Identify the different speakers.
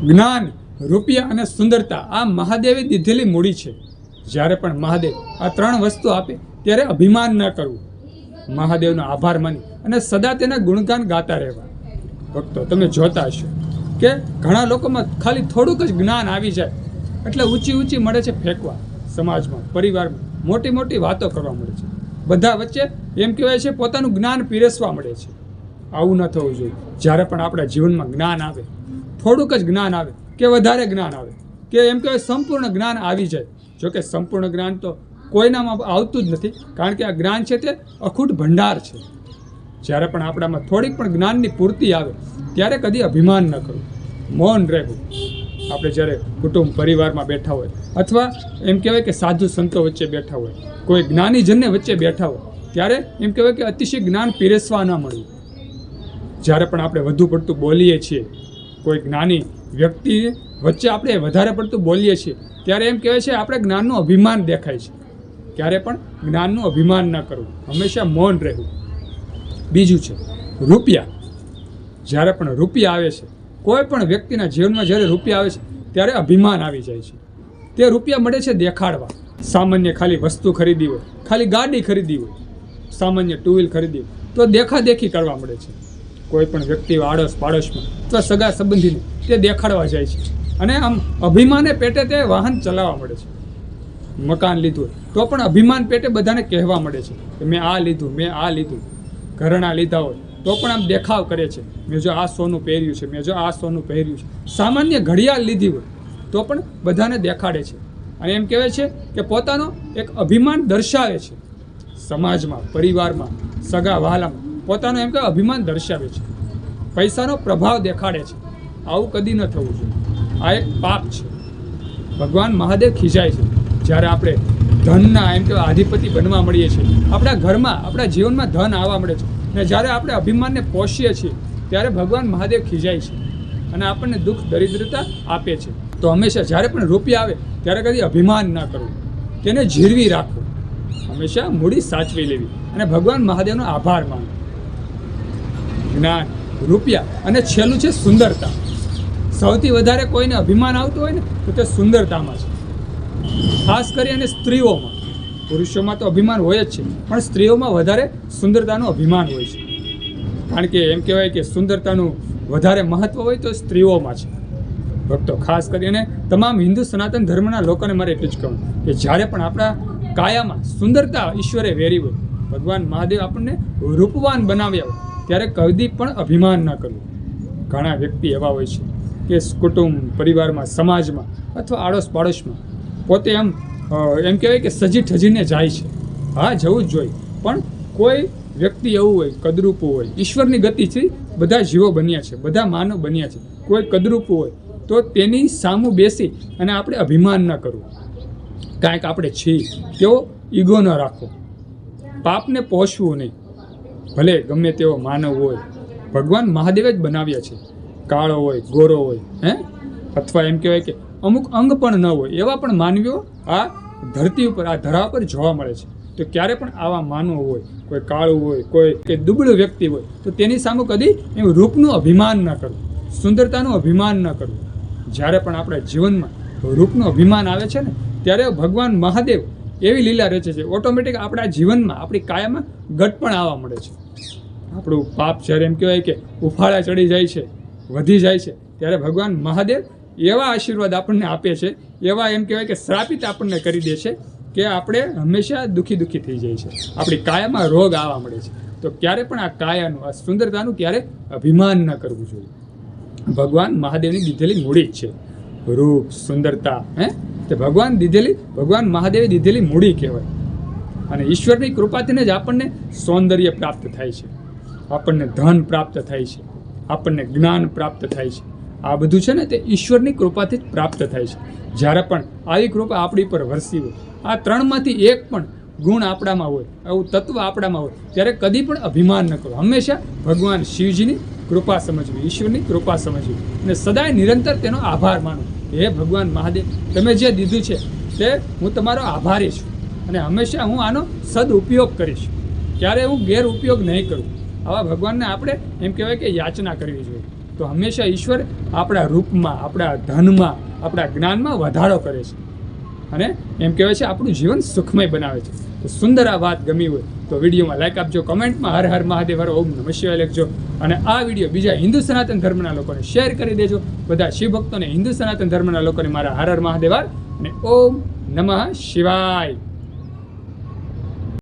Speaker 1: જ્ઞાન, રૂપિયા અને સુંદરતા આ મહાદેવે દીધેલી મૂડી છે. જ્યારે પણ મહાદેવ આ ત્રણ વસ્તુ આપે ત્યારે અભિમાન ન કરવું, મહાદેવનો આભાર માની અને સદા તેના ગુણગાન ગાતા રહેવા. ભક્તો, તમે જોતા હશો કે ઘણા લોકોમાં ખાલી થોડુંક જ જ્ઞાન આવી જાય એટલે ઊંચી મળે છે ફેંકવા, સમાજમાં, પરિવારમાં મોટી મોટી વાતો કરવા મળે છે, બધા વચ્ચે એમ કહેવાય છે પોતાનું જ્ઞાન પીરસવા મળે છે. આવું ન થવું જોઈએ. જ્યારે પણ આપણા જીવનમાં જ્ઞાન આવે, થોડુંક જ જ્ઞાન આવે કે વધારે જ્ઞાન આવે કે એમ કહેવાય સંપૂર્ણ જ્ઞાન આવી જાય, જોકે સંપૂર્ણ જ્ઞાન તો કોઈનામાં આવતું જ નથી, કારણ કે આ જ્ઞાન છે તે અખૂટ ભંડાર છે. જ્યારે પણ આપણામાં થોડીક પણ જ્ઞાનની પૂર્તિ આવે ત્યારે કદી અભિમાન ન કરવું, મૌન રહેવું. આપણે જ્યારે કુટુંબ પરિવારમાં બેઠા હોય અથવા એમ કહેવાય કે સાધુ સંતો વચ્ચે બેઠા હોય, કોઈ જ્ઞાનીજનને વચ્ચે બેઠા હોય ત્યારે એમ કહેવાય કે અતિશય જ્ઞાન પીરસવા ન મળવું. જ્યારે પણ આપણે વધુ પડતું બોલીએ છીએ, કોઈ જ્ઞાની વ્યક્તિ વચ્ચે આપણે વધારે પડતું બોલીએ છીએ ત્યારે એમ કહેવાય છે આપણે જ્ઞાનનું અભિમાન દેખાય છે. ક્યારે પણ જ્ઞાનનું અભિમાન ન કરવું, હંમેશા મૌન રહેવું. બીજું છે રૂપિયા. જ્યારે પણ રૂપિયા આવે છે, કોઈ પણ વ્યક્તિના જીવનમાં જ્યારે રૂપિયા આવે છે ત્યારે અભિમાન આવી જાય છે. તે રૂપિયા મળે છે દેખાડવા. સામાન્ય ખાલી વસ્તુ ખરીદી હોય, ખાલી ગાડી ખરીદી હોય, સામાન્ય ટુ વ્હીલ ખરીદી હોય તો દેખાદેખી કરવા મળે છે. કોઈ પણ વ્યક્તિ આડોશ પાડોશમાં અથવા સગા સંબંધીને તે દેખાડવા જાય છે અને આમ અભિમાને પેટે તે વાહન ચલાવવા મળે છે. મકાન લીધું હોય તો પણ અભિમાન પેટે બધાને કહેવા મળે છે કે મેં આ લીધું, મેં આ લીધું. ઘરેણાં લીધા હોય તો પણ આમ દેખાવ કરે છે, મેં જો આ સોનું પહેર્યું છે, મેં જો આ સોનું પહેર્યું છે. સામાન્ય ઘડિયાળ લીધી હોય તો પણ બધાને દેખાડે છે અને એમ કહેવાય છે કે પોતાનો એક અભિમાન દર્શાવે છે. સમાજમાં, પરિવારમાં, સગા વહાલામાં પોતાનો એમ કે અભિમાન દર્શાવે છે, પૈસાનો પ્રભાવ દેખાડે છે. આવું કદી ન થવું જોઈએ. આ એક પાપ છે. ભગવાન મહાદેવ ખીજાય છે જ્યારે આપણે ધનના એમ કે અધિપતિ બનવા મળીએ છીએ, આપણા ઘરમાં, આપણા જીવનમાં ધન આવવા મળે છે અને જ્યારે આપણે અભિમાનને પોષીએ છીએ ત્યારે ભગવાન મહાદેવ ખીજાય છે અને આપણને દુઃખ દરિદ્રતા આપે છે. તો હંમેશા જ્યારે પણ રૂપિયા આવે ત્યારે કદી અભિમાન ન કરવું, તેને જીરવી રાખવું, હંમેશા મૂડી સાચવી લેવી અને ભગવાન મહાદેવનો આભાર માનવો. જ્ઞાન, રૂપિયા અને છેલ્લું છે સુંદરતા. સૌથી વધારે કોઈને અભિમાન આવતું હોય ને તો તે સુંદરતામાં છે. ખાસ કરી અને સ્ત્રીઓમાં. પુરુષોમાં તો અભિમાન હોય જ છે, પણ સ્ત્રીઓમાં વધારે સુંદરતાનું અભિમાન હોય છે. કારણ કે એમ કહેવાય કે સુંદરતાનું વધારે મહત્ત્વ હોય તો સ્ત્રીઓમાં છે. ભક્તો, ખાસ કરીને તમામ હિન્દુ સનાતન ધર્મના લોકોને મારે એટલું જ કહું કે જ્યારે પણ આપણા કાયામાં સુંદરતા ઈશ્વરે વેરી હોય, ભગવાન મહાદેવ આપણને રૂપવાન બનાવ્યા હોય ત્યારે કદી પણ અભિમાન ન કરવું. ઘણા વ્યક્તિ એવા હોય છે કે કુટુંબ, પરિવારમાં, સમાજમાં અથવા આડોશ પાડોશમાં પોતે એમ કહેવાય કે સજી ઠજીને જાય છે. હા, જવું જ જોઈએ, પણ કોઈ વ્યક્તિ એવું હોય, કદરૂપું હોય. ઈશ્વરની ગતિથી બધા જીવો બન્યા છે, બધા માનવ બન્યા છે. કોઈ કદરૂપું હોય તો તેની સામું બેસી અને આપણે અભિમાન ન કરવું. કાંઈક આપણે છીએ તેવો ઈગો ન રાખવો, પાપને પોષવું નહીં. ભલે ગમે તેવો માનવ હોય, ભગવાન મહાદેવે જ બનાવ્યા છે. કાળો હોય, ગોરો હોય, અથવા એમ કહેવાય કે અમુક અંગ પણ ન હોય એવા પણ માનવીઓ આ ધરતી ઉપર, આ ધરા પર જોવા મળે છે. તો ક્યારે પણ આવા માનવો હોય, કોઈ કાળું હોય, કોઈ કે દુબળું વ્યક્તિ હોય તો તેની સામે કદી એમ રૂપનું અભિમાન ન કરવું, સુંદરતાનું અભિમાન ન કરવું. જ્યારે પણ આપણા જીવનમાં રૂપનું અભિમાન આવે છે ને ત્યારે ભગવાન મહાદેવ એવી લીલા રચે છે, ઓટોમેટિક આપણા જીવનમાં, આપણી કાયામાં ગટ પણ આવવા મળે છે. આપણું પાપ જ્યારે એમ કહેવાય કે ઉફાળા ચડી જાય છે, વધી જાય છે, ત્યારે ભગવાન મહાદેવ એવા આશીર્વાદ આપણને આપે છે, એવા એમ કહેવાય કે શ્રાપિત આપણને કરી દે છે કે આપણે હંમેશા દુઃખી થઈ જાય છે, આપણી કાયામાં રોગ આવવા મળે છે. તો ક્યારે પણ આ કાયાનું, આ સુંદરતાનું ક્યારે અભિમાન ન કરવું જોઈએ. ભગવાન મહાદેવની દીધેલી મૂડી જ છે રૂપ, સુંદરતા. તે ભગવાન મહાદેવે દીધેલી મૂડી કહેવાય. અને ઈશ્વરની કૃપાથી જ આપણને સૌંદર્ય પ્રાપ્ત થાય છે, આપણને ધન પ્રાપ્ત થાય છે, આપણને જ્ઞાન પ્રાપ્ત થાય છે. આ બધું છે ને તે ઈશ્વરની કૃપાથી જ પ્રાપ્ત થાય છે. જ્યારે પણ આવી કૃપા આપણી પર વરસી હોય, આ ત્રણમાંથી એક પણ ગુણ આપણામાં હોય, આવું તત્વ આપણામાં હોય, ત્યારે કદી પણ અભિમાન ન કરો. હંમેશા ભગવાન શિવજીની કૃપા સમજવી, ઈશ્વરની કૃપા સમજવી અને સદાય નિરંતર તેનો આભાર માનો. હે ભગવાન મહાદેવ, તમે જે દીધું છે તે હું તમારો આભારી છું અને હંમેશા હું આનો સદઉપયોગ કરીશ, ક્યારે હું ગેરઉપયોગ નહીં કરું. આવા ભગવાનને આપણે એમ કહેવાય કે યાચના કરવી જોઈએ. તો તો હંમેશા ઈશ્વર આપણા રૂપમાં, આપણા ધનમાં, આપણા જ્ઞાનમાં વધારો કરે છે અને એમ કહેવાય છે આપણું જીવન સુખમય બનાવે છે. તો સુંદર આ વાત ગમી હોય તો વિડીયોમાં લાઈક આપજો, કમેન્ટમાં હર હર મહાદેવ હર ઓમ નમઃ શિવાય લખજો અને આ વિડીયો બીજા હિન્દુ સનાતન ધર્મના લોકોને શેર કરી દેજો. બધા શિવ ભક્તોને, હિન્દુ સનાતન ધર્મના લોકોને મારા હર હર મહાદેવ અને ઓમ નમઃ શિવાય.